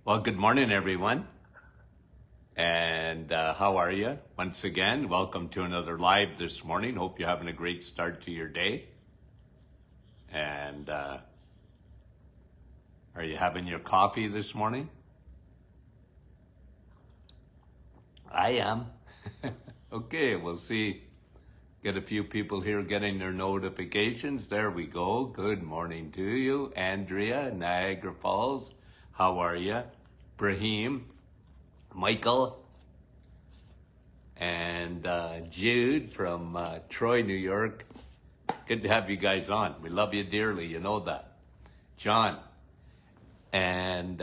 Well, good morning, everyone. And how are you? Once again, welcome to another live this morning. Hope you're having a great start to your day. And are you having your coffee this morning? I am. Okay, we'll see. Get a few people here getting their notifications. There we go. Good morning to you. Andrea, Niagara Falls. How are you? Brahim, Michael, and Jude from Troy, New York. Good to have you guys on. We love you dearly. You know that. John and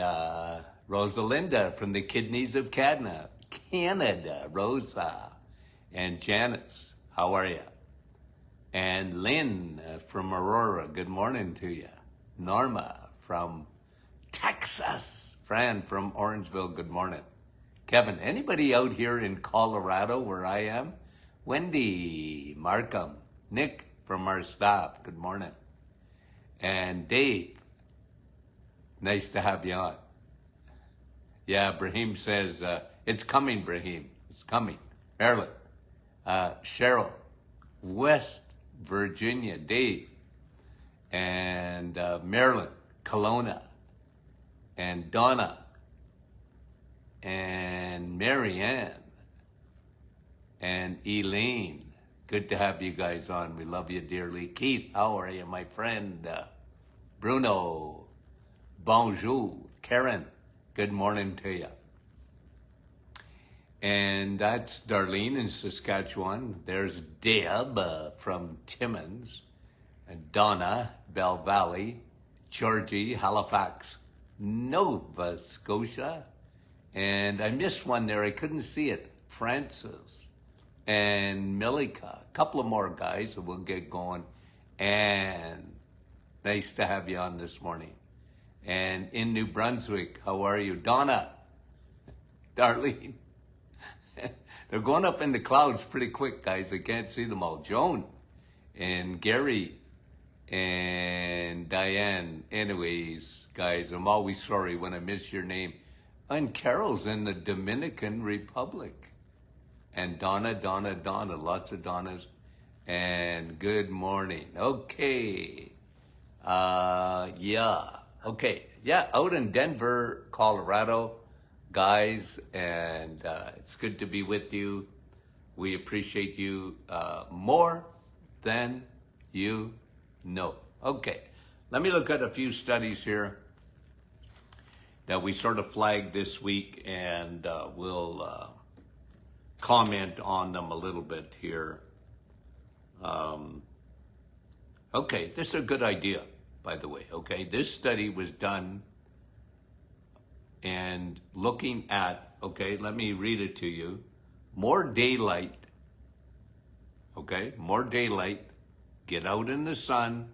Rosalinda from the Kidneys of Canada. Rosa and Janice. How are you? And Lynn from Aurora. Good morning to you. Norma from Texas. Fran from Orangeville, good morning. Kevin, anybody out here in Colorado where I am? Wendy, Markham, Nick from our staff, good morning. And Dave, nice to have you on. Yeah, Brahim says, it's coming, Brahim, it's coming. Maryland, Cheryl, West Virginia, Dave, and Maryland, Kelowna, and Donna, and Marianne, and Elaine. Good to have you guys on. We love you dearly. Keith, how are you, my friend? Bruno, bonjour. Karen, good morning to you. And that's Darlene in Saskatchewan. There's Deb from Timmins, and Donna, Bell Valley, Georgie, Halifax, Nova Scotia, and I missed one there, I couldn't see it, Francis, and Milika, a couple of more guys, and we'll get going, and nice to have you on this morning. And in New Brunswick, how are you? Donna, Darlene, they're going up in the clouds pretty quick, guys, I can't see them all. Joan, and Gary, and Diane. Anyways, guys, I'm always sorry when I miss your name. And Carol's in the Dominican Republic. And Donna, lots of Donnas. And good morning. Okay. Out in Denver, Colorado, guys, and it's good to be with you. We appreciate you more than you know. Okay, let me look at a few studies here that we sort of flagged this week, and we'll comment on them a little bit here. Okay, this is a good idea, by the way. Okay, this study was done and looking at, okay, let me read it to you. More daylight, get out in the sun,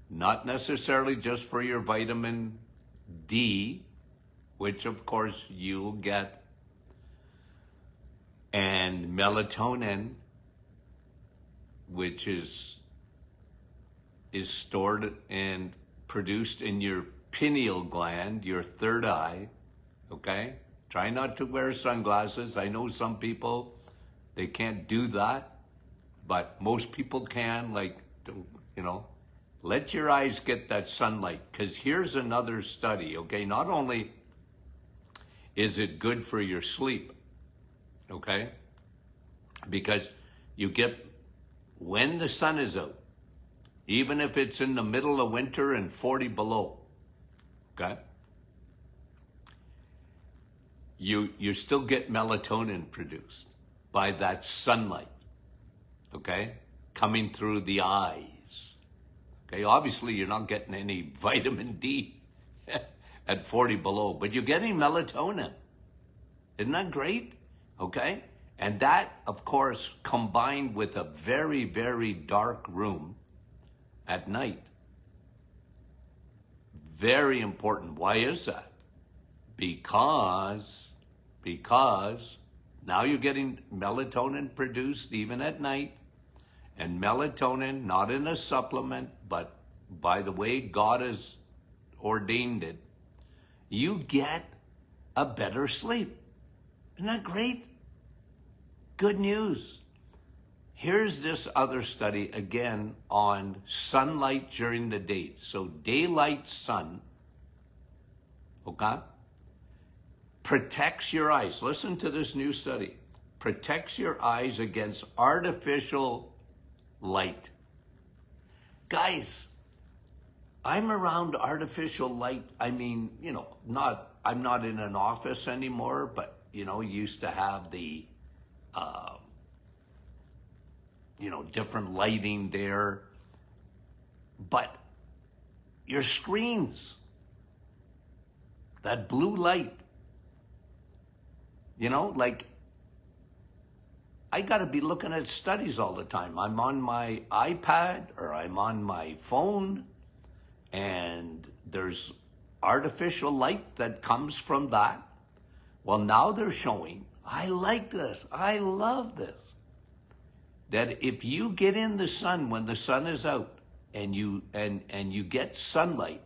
not necessarily just for your vitamin D, which of course you'll get, and melatonin, which is stored and produced in your pineal gland, your third eye, okay? Try not to wear sunglasses. I know some people, they can't do that, but most people can, let your eyes get that sunlight, because here's another study, okay? Not only is it good for your sleep, okay? Because you get, when the sun is out, even if it's in the middle of winter and 40 below, okay? You still get melatonin produced by that sunlight, okay? Coming through the eyes. Okay, obviously you're not getting any vitamin D at 40 below, but you're getting melatonin. Isn't that great? Okay, and that, of course, combined with a very, very dark room at night. Very important. Why is that? Because now you're getting melatonin produced even at night. And melatonin, not in a supplement, but by the way God has ordained it, you get a better sleep. Isn't that great? Good news. Here's this other study again on sunlight during the day. So daylight sun, okay, protects your eyes. Listen to this new study. Protects your eyes against artificial light. Guys, I'm around artificial light. I mean, I'm not in an office anymore, but, used to have the, different lighting there. But your screens, that blue light, like, I got to be looking at studies all the time. I'm on my iPad or I'm on my phone, and there's artificial light that comes from that. Well, now they're showing, I like this, I love this, that if you get in the sun when the sun is out and you get sunlight,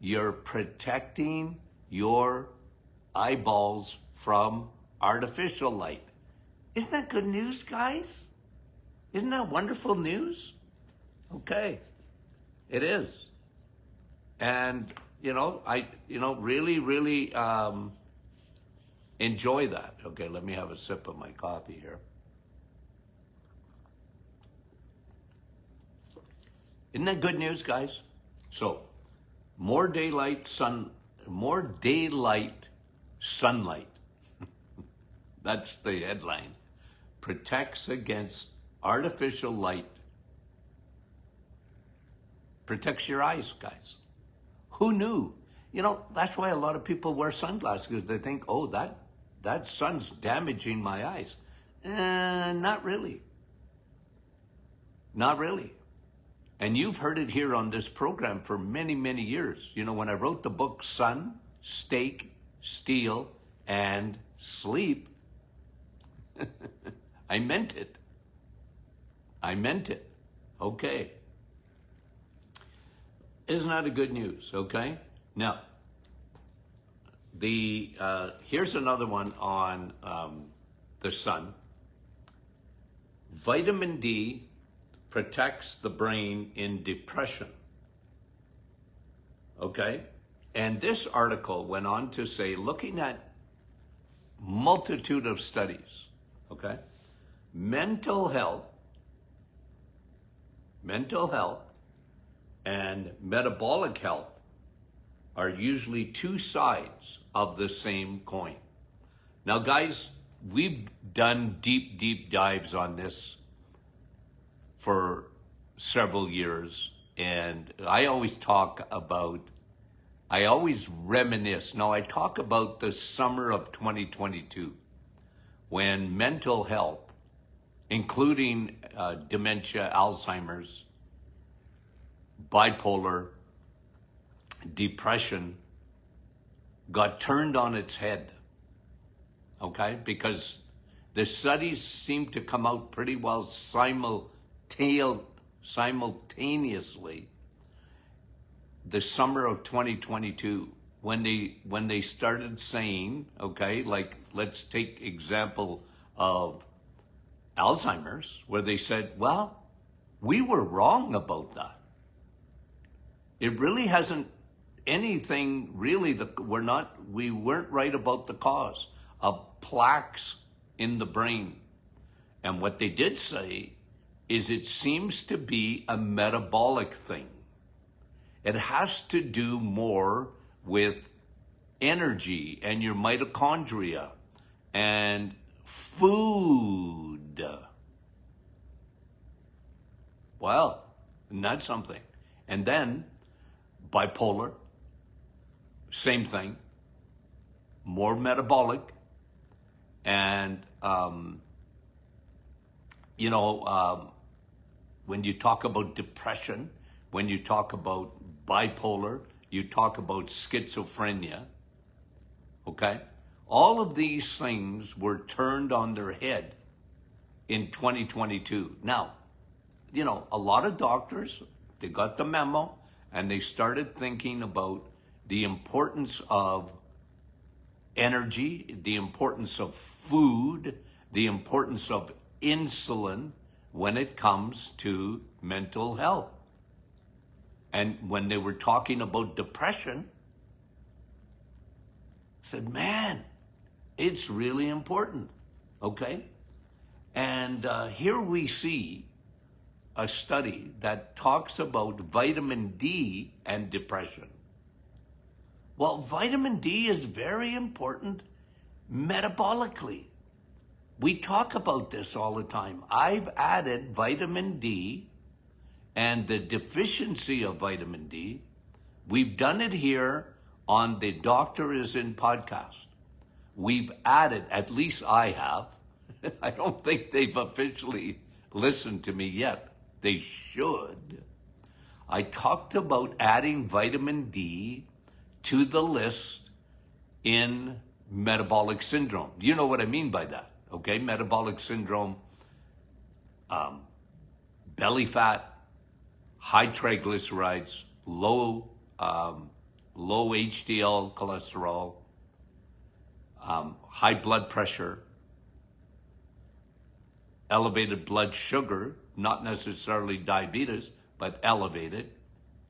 you're protecting your eyeballs from artificial light. Isn't that good news, guys? Isn't that wonderful news? Okay, it is. And, I really enjoy that. Okay, let me have a sip of my coffee here. Isn't that good news, guys? So, more daylight sunlight. That's the headline. Protects against artificial light. Protects your eyes, guys. Who knew? That's why a lot of people wear sunglasses, because they think, oh, that sun's damaging my eyes. Not really. Not really. And you've heard it here on this program for many, many years. When I wrote the book, Sun, Steak, Steel, and Sleep, I meant it. Okay. Isn't that a good news? Okay. Now, here's another one on the sun. Vitamin D protects the brain in depression. Okay. And this article went on to say, looking at multitude of studies, okay, mental health, and metabolic health are usually two sides of the same coin. Now, guys, we've done deep dives on this for several years, and I always reminisce. Now, I talk about the summer of 2022, when mental health, including dementia, Alzheimer's, bipolar, depression, got turned on its head, okay? Because the studies seem to come out pretty well simultaneously the summer of 2022, when they started saying, okay, like, let's take example of Alzheimer's, where they said, well, we were wrong about that. It really hasn't anything really, we weren't right about the cause of plaques in the brain. And what they did say is it seems to be a metabolic thing. It has to do more with energy and your mitochondria and food. Well, isn't that something? And then bipolar, same thing, more metabolic. And, when you talk about depression, when you talk about bipolar, you talk about schizophrenia, okay? All of these things were turned on their head in 2022. Now, a lot of doctors, they got the memo and they started thinking about the importance of energy, the importance of food, the importance of insulin when it comes to mental health. And when they were talking about depression, I said, man, it's really important, okay? And here we see a study that talks about vitamin D and depression. Well, vitamin D is very important metabolically. We talk about this all the time. I've added vitamin D and the deficiency of vitamin D. We've done it here on the Doctor Is In podcast. We've added, at least I have. I don't think they've officially listened to me yet. They should. I talked about adding vitamin D to the list in metabolic syndrome. You know what I mean by that, okay? Metabolic syndrome, belly fat, high triglycerides, low HDL cholesterol, high blood pressure, elevated blood sugar, not necessarily diabetes, but elevated,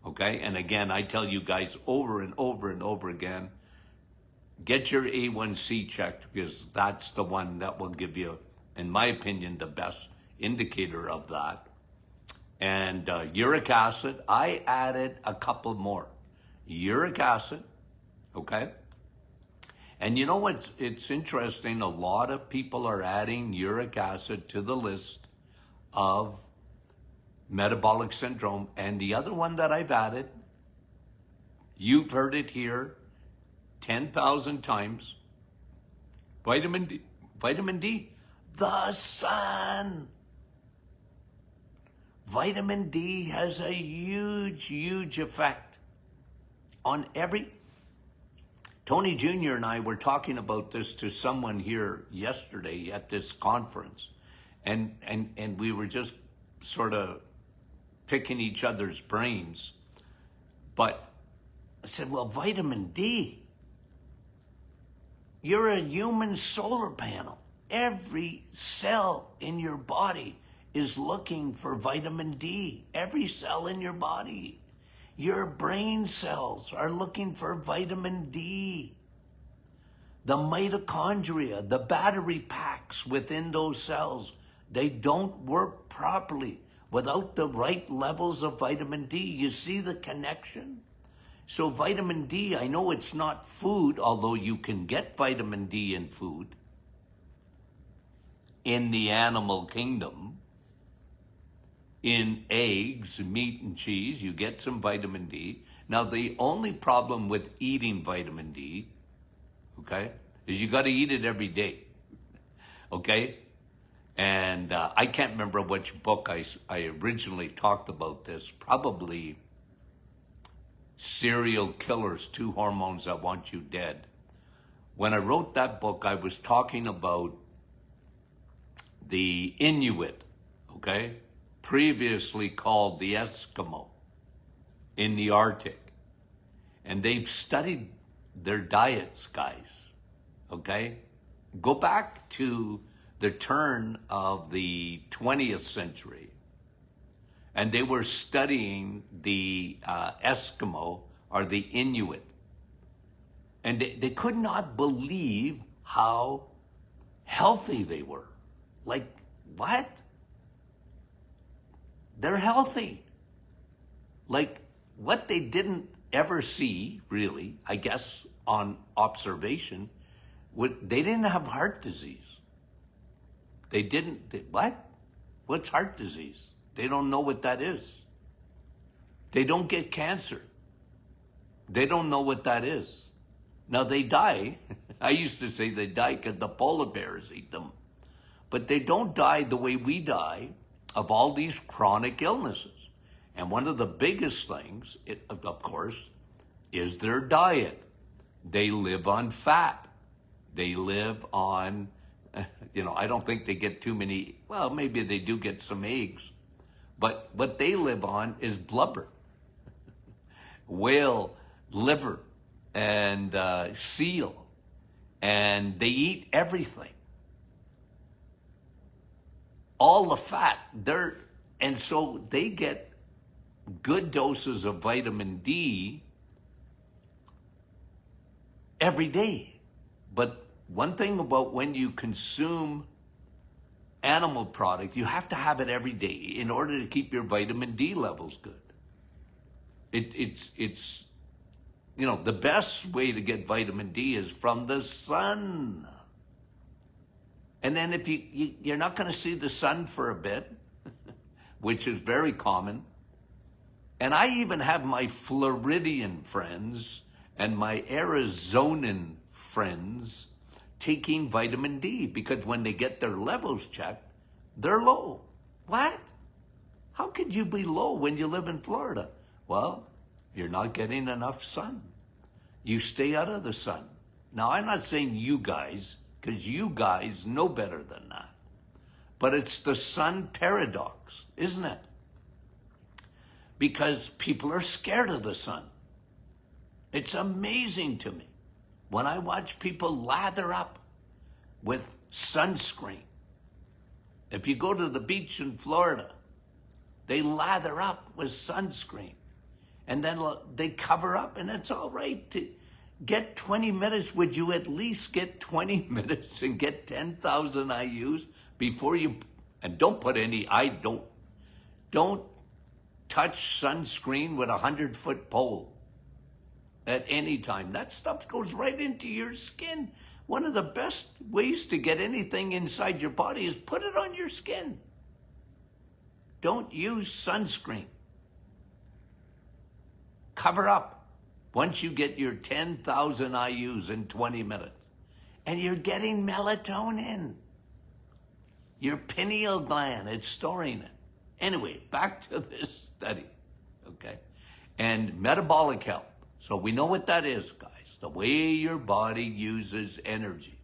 okay? And again, I tell you guys over and over and over again, get your A1C checked, because that's the one that will give you, in my opinion, the best indicator of that. And uric acid, I added a couple more. Uric acid, okay? And you know what's it's interesting, a lot of people are adding uric acid to the list of metabolic syndrome. And the other one that I've added, you've heard it here 10,000 times, vitamin D. Vitamin D, the sun. Vitamin D has a huge, huge effect on every... Tony Jr. and I were talking about this to someone here yesterday at this conference, and we were just sort of picking each other's brains. But I said, well, vitamin D, you're a human solar panel. Every cell in your body is looking for vitamin D. Every cell in your body. Your brain cells are looking for vitamin D. The mitochondria, the battery packs within those cells, they don't work properly without the right levels of vitamin D. You see the connection? So vitamin D, I know it's not food, although you can get vitamin D in food in the animal kingdom. In eggs, meat, and cheese, you get some vitamin D. Now, the only problem with eating vitamin D, okay, is you got to eat it every day, okay? And I can't remember which book I originally talked about this, probably Serial Killers, 2 Hormones That Want You Dead. When I wrote that book, I was talking about the Inuit, okay? Previously called the Eskimo in the Arctic. And they've studied their diets, guys, okay? Go back to the turn of the 20th century, and they were studying the Eskimo or the Inuit. And they could not believe how healthy they were. Like, what? They're healthy. Like, what they didn't ever see, really, I guess, on observation, they didn't have heart disease. What? What's heart disease? They don't know what that is. They don't get cancer. They don't know what that is. Now, they die. I used to say they die because the polar bears eat them. But they don't die the way we die of all these chronic illnesses. And one of the biggest things, of course, is their diet. They live on fat. They live on, I don't think they get too many, well, maybe they do get some eggs. But what they live on is blubber, whale liver, and seal. and they eat everything. All the fat, and so they get good doses of vitamin D every day. But one thing about when you consume animal product, you have to have it every day in order to keep your vitamin D levels good. It's the best way to get vitamin D is from the sun. And then if you're not going to see the sun for a bit, which is very common, and I even have my Floridian friends and my Arizonan friends taking vitamin D because when they get their levels checked, they're low. What? How could you be low when you live in Florida? Well, you're not getting enough sun. You stay out of the sun. Now, I'm not saying you guys, because you guys know better than that. But it's the sun paradox, isn't it? Because people are scared of the sun. It's amazing to me when I watch people lather up with sunscreen. If you go to the beach in Florida, they lather up with sunscreen. And then they cover up, and it's all right to get 20 minutes. Would you at least get 20 minutes and get 10,000 IUs before you, and don't put any, don't touch sunscreen with a 100-foot pole at any time. That stuff goes right into your skin. One of the best ways to get anything inside your body is put it on your skin. Don't use sunscreen. Cover up once you get your 10,000 IUs in 20 minutes. And you're getting melatonin. Your pineal gland, it's storing it. Anyway, back to this study, okay? And metabolic health. So we know what that is, guys. The way your body uses energy.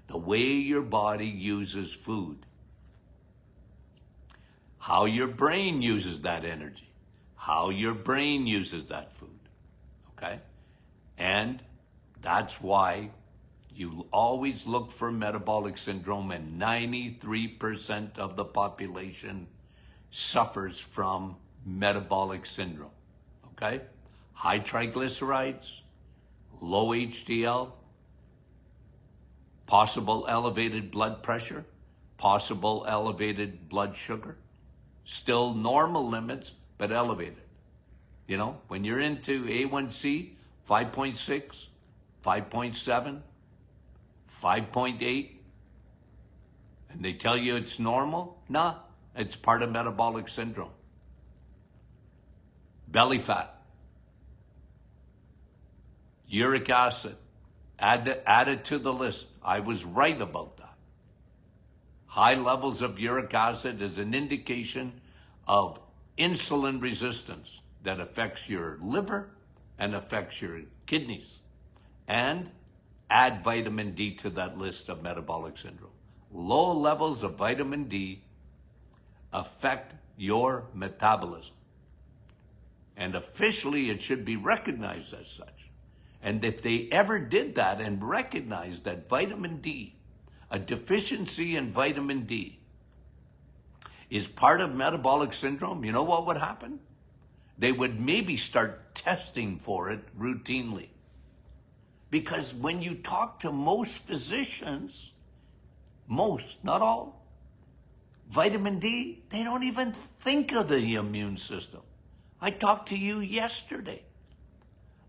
The way your body uses food. How your brain uses that energy. How your brain uses that food, okay? And that's why you always look for metabolic syndrome, and 93% of the population suffers from metabolic syndrome, okay? High triglycerides, low HDL, possible elevated blood pressure, possible elevated blood sugar, still normal limits, but elevated. You know, when you're into A1C, 5.6, 5.7, 5.8, and they tell you it's normal, nah, it's part of metabolic syndrome. Belly fat, uric acid, add it to the list. I was right about that. High levels of uric acid is an indication of insulin resistance that affects your liver and affects your kidneys. And add vitamin D to that list of metabolic syndrome. Low levels of vitamin D affect your metabolism. And officially, it should be recognized as such. And if they ever did that and recognized that vitamin D, a deficiency in vitamin D, is part of metabolic syndrome, you know what would happen? They would maybe start testing for it routinely. Because when you talk to most physicians, most, not all, vitamin D, they don't even think of the immune system. I talked to you yesterday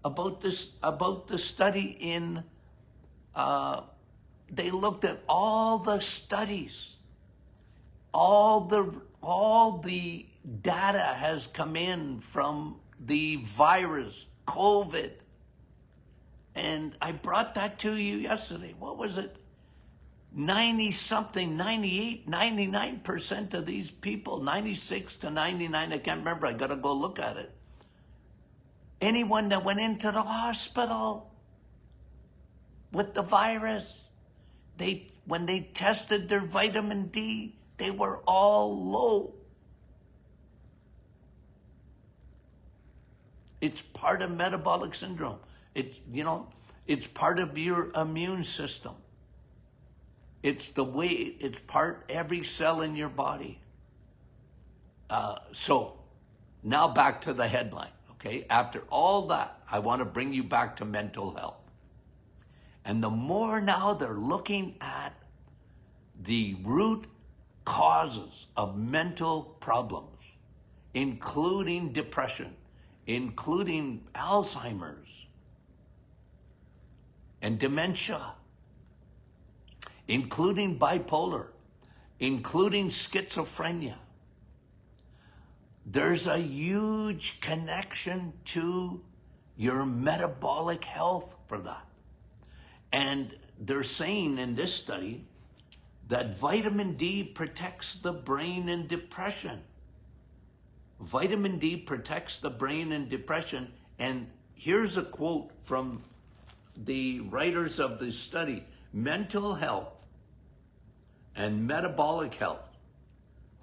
about the study in, they looked at all the studies, all the data has come in from the virus, COVID. And I brought that to you yesterday. What was it? 90-something, 98, 99% of these people, 96 to 99, I can't remember, I gotta go look at it. Anyone that went into the hospital with the virus, when they tested their vitamin D, they were all low. It's part of metabolic syndrome. It's, It's part of your immune system. It's the way, it's part, every cell in your body. So now back to the headline, okay? After all that, I want to bring you back to mental health. And the more now they're looking at the root causes of mental problems, including depression, including Alzheimer's and dementia, including bipolar, including schizophrenia. There's a huge connection to your metabolic health for that. And they're saying in this study that vitamin D protects the brain in depression. Vitamin D protects the brain in depression. And here's a quote from the writers of this study. Mental health and metabolic health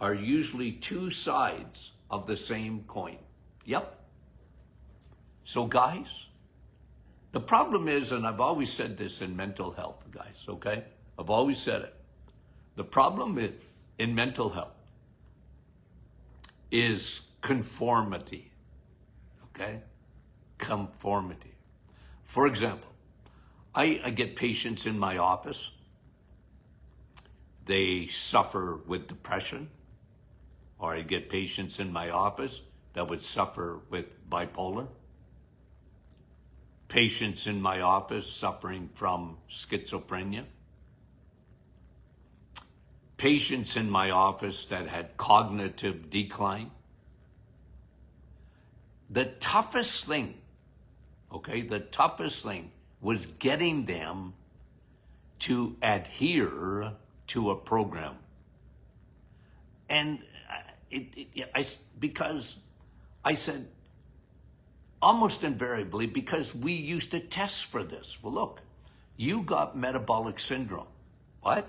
are usually two sides of the same coin. Yep. So guys, the problem is, and I've always said this in mental health, guys, okay? I've always said it. The problem in mental health is conformity, okay? Conformity. For example, I get patients in my office. They suffer with depression, or I get patients in my office that would suffer with bipolar. Patients in my office suffering from schizophrenia. Patients in my office that had cognitive decline. The toughest thing, okay, the toughest thing was getting them to adhere to a program. And because I said, almost invariably, because we used to test for this. Well, look, you got metabolic syndrome. What?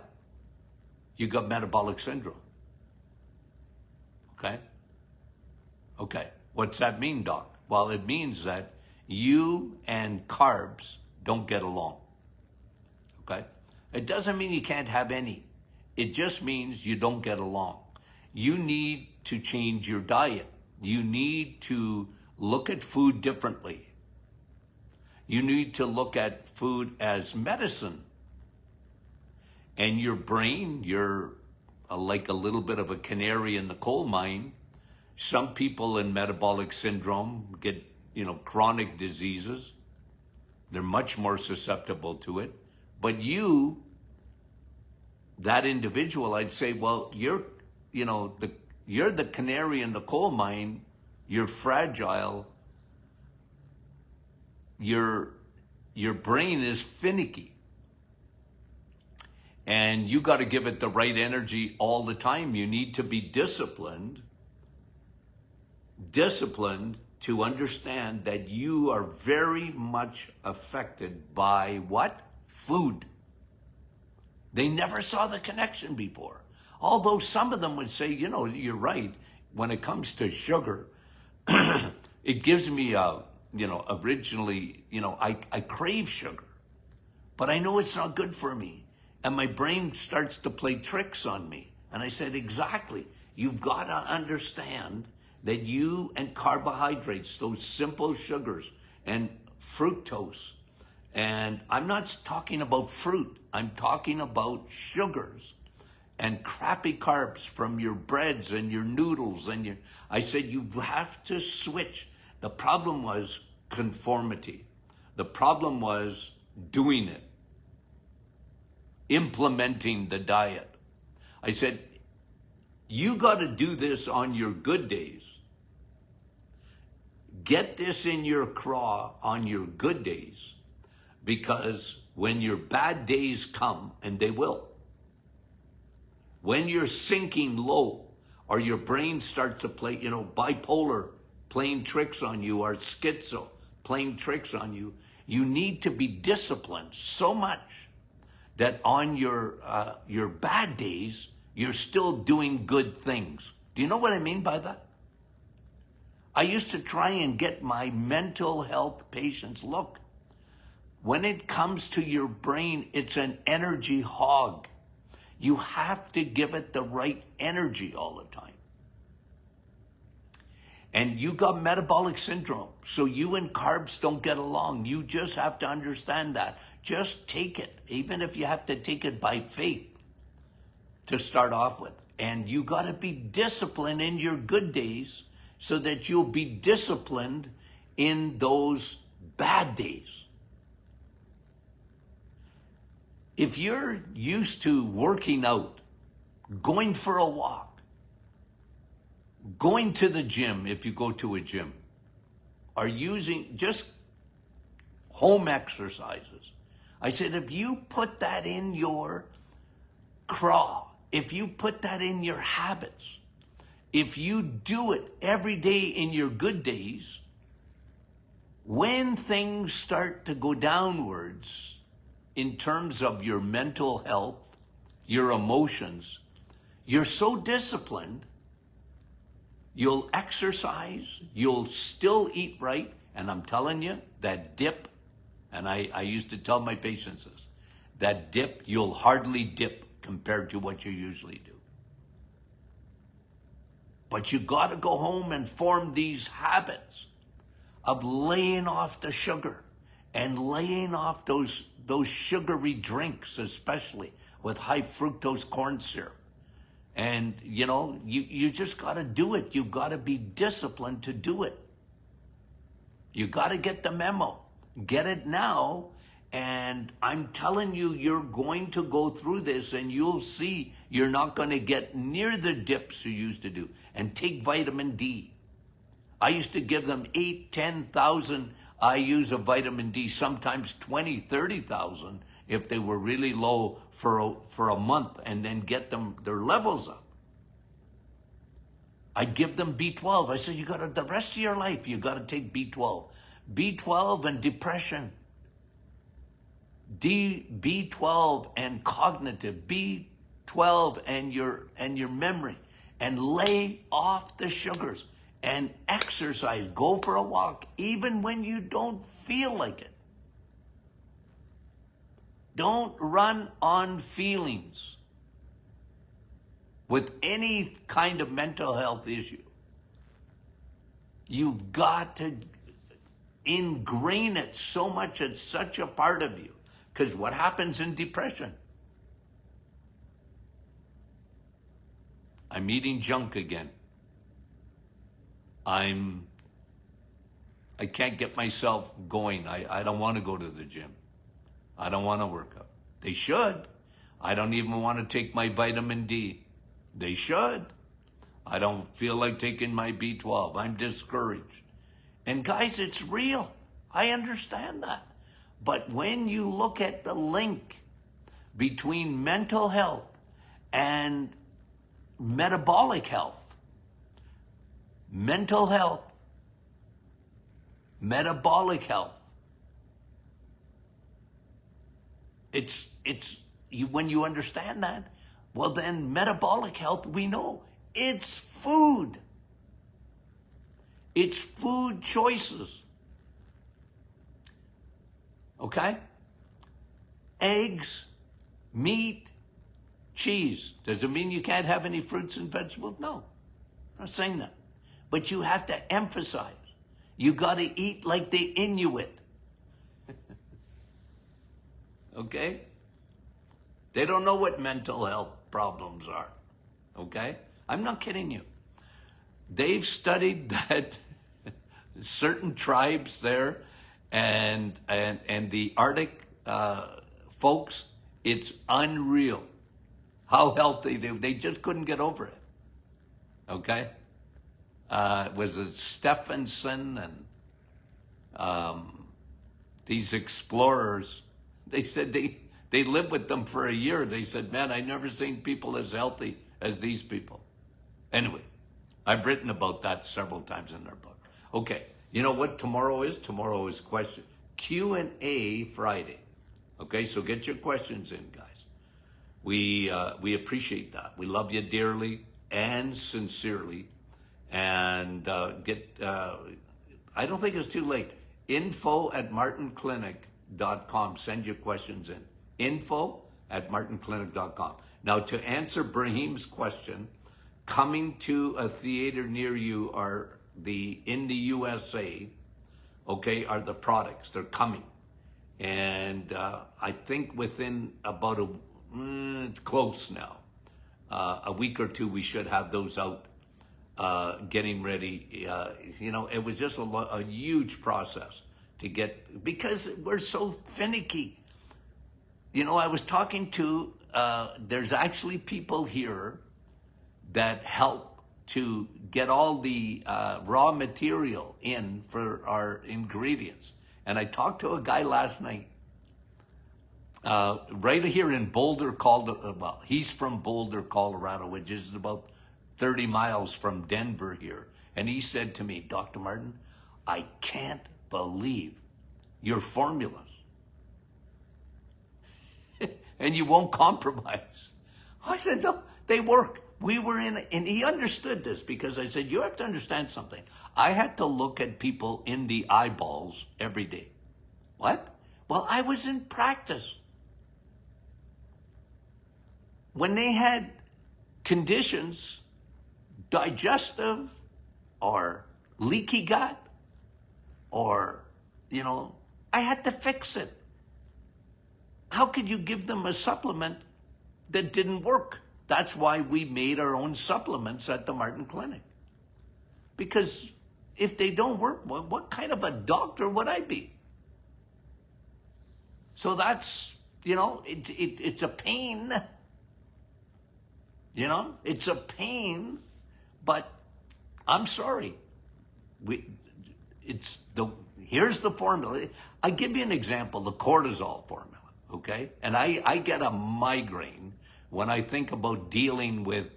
You got metabolic syndrome. Okay? Okay. What's that mean, doc? Well, it means that you and carbs don't get along. Okay? It doesn't mean you can't have any. It just means you don't get along. You need to change your diet. You need to look at food differently. You need to look at food as medicine. And your brain, you're like a little bit of a canary in the coal mine. Some people in metabolic syndrome get, chronic diseases. They're much more susceptible to it. But you, that individual, I'd say, well, you're the canary in the coal mine. You're fragile. Your brain is finicky. And you got to give it the right energy all the time. You need to be disciplined to understand that you are very much affected by what? Food. They never saw the connection before. Although some of them would say, you're right. When it comes to sugar, it gives me originally, I crave sugar, but I know it's not good for me. And my brain starts to play tricks on me. And I said, exactly. You've got to understand that you and carbohydrates, those simple sugars and fructose, and I'm not talking about fruit. I'm talking about sugars and crappy carbs from your breads and your noodles and I said you have to switch. The problem was conformity. The problem was doing it, implementing the diet. I said, you got to do this on your good days. Get this in your craw on your good days, because when your bad days come, and they will, when you're sinking low, or your brain starts to play, bipolar playing tricks on you, or schizo playing tricks on you, you need to be disciplined so much that on your bad days, you're still doing good things. Do you know what I mean by that? I used to try and get my mental health patients, look, When it comes to your brain, it's an energy hog. You have to give it the right energy all the time. And you got metabolic syndrome, so you and carbs don't get along. You just have to understand that. Just take it, even if you have to take it by faith to start off with. And you got to be disciplined in your good days so that you'll be disciplined in those bad days. If you're used to working out, going for a walk, going to the gym, if you go to a gym, or using just home exercises, I said, if you put that in your craw, if you put that in your habits, if you do it every day in your good days, when things start to go downwards in terms of your mental health, your emotions, you're so disciplined, you'll exercise, you'll still eat right, and I'm telling you, that dip, and I used to tell my patients this, that dip, you'll hardly dip compared to what you usually do. But you got to go home and form these habits of laying off the sugar and laying off those sugary drinks, especially with high fructose corn syrup. And, you know, you just got to do it. You got to be disciplined to do it. You got to get the memo. Get it now. And I'm telling you, you're going to go through this and you'll see you're not going to get near the dips you used to do. And take vitamin D. I used to give them 8,000, 10,000 IUs of vitamin D, sometimes 20, 30,000 if they were really low for a month, and then get them their levels up. I give them B12. I said, you got to, the rest of your life, you got to take B12. B12 and depression. B12 and cognitive. B12 and your memory. And lay off the sugars. And exercise. Go for a walk, even when you don't feel like it. Don't run on feelings with any kind of mental health issue. You've got to ingrain it so much, it's such a part of you. Because what happens in depression? I'm eating junk again. I can't get myself going. I don't want to go to the gym. I don't want to work out. They should. I don't even want to take my vitamin D. They should. I don't feel like taking my B12. I'm discouraged. And guys, it's real. I understand that. But when you look at the link between mental health and metabolic health, mental health, metabolic health, when you understand that, well then metabolic health, we know, it's food. It's food choices. Okay? Eggs, meat, cheese. Does it mean you can't have any fruits and vegetables? No, I'm not saying that. But you have to emphasize. You got to eat like the Inuit. Okay? They don't know what mental health problems are. Okay? I'm not kidding you. They've studied that certain tribes there and the Arctic folks, it's unreal how healthy they just couldn't get over it. Okay? Was it Stephenson and these explorers? They said they lived with them for a year. They said, man, I never seen people as healthy as these people. Anyway, I've written about that several times in their book. Okay, you know what tomorrow is? Tomorrow is Q&A Friday. Okay, so get your questions in, guys. We appreciate that. We love you dearly and sincerely. And I don't think it's too late. info@martinclinic.com. martinclinic.com. Send your questions in. info@martinclinic.com. Now, to answer Brahim's question, coming to a theater near you are in the USA, okay, are the products. They're coming. And I think within about it's close now. A week or two, we should have those out, getting ready. It was just a huge process to get, because we're so finicky. I was talking to, there's actually people here that help to get all the raw material in for our ingredients. And I talked to a guy last night, right here in Boulder, he's from Boulder, Colorado, which is about 30 miles from Denver here. And he said to me, Dr. Martin, I can't believe your formulas. And you won't compromise. I said, no, they work. And he understood this, because I said, you have to understand something. I had to look at people in the eyeballs every day. What? Well, I was in practice. When they had conditions, digestive or leaky gut, or, I had to fix it. How could you give them a supplement that didn't work? That's why we made our own supplements at the Martin Clinic. Because if they don't work, well, what kind of a doctor would I be? So that's, it's a pain. It's a pain, but I'm sorry. Here's the formula. I give you an example, the cortisol formula, okay? And I get a migraine when I think about dealing with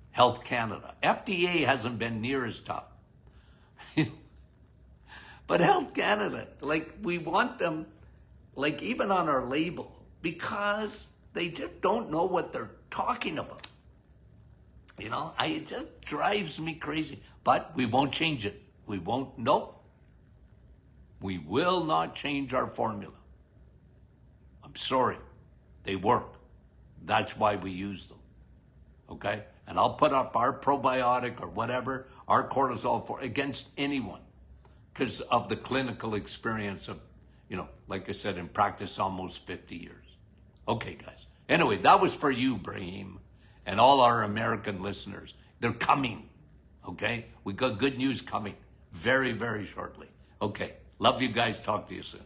Health Canada. FDA hasn't been near as tough. But Health Canada, we want them, even on our label, because they just don't know what they're talking about. It just drives me crazy. But we won't change it. Nope. We will not change our formula. I'm sorry. They work. That's why we use them. Okay? And I'll put up our probiotic or whatever, our cortisol against anyone, because of the clinical experience of, like I said, in practice almost 50 years. Okay, guys. Anyway, that was for you, Brahim, and all our American listeners. They're coming. Okay? We got good news coming very, very shortly. Okay. Love you guys. Talk to you soon.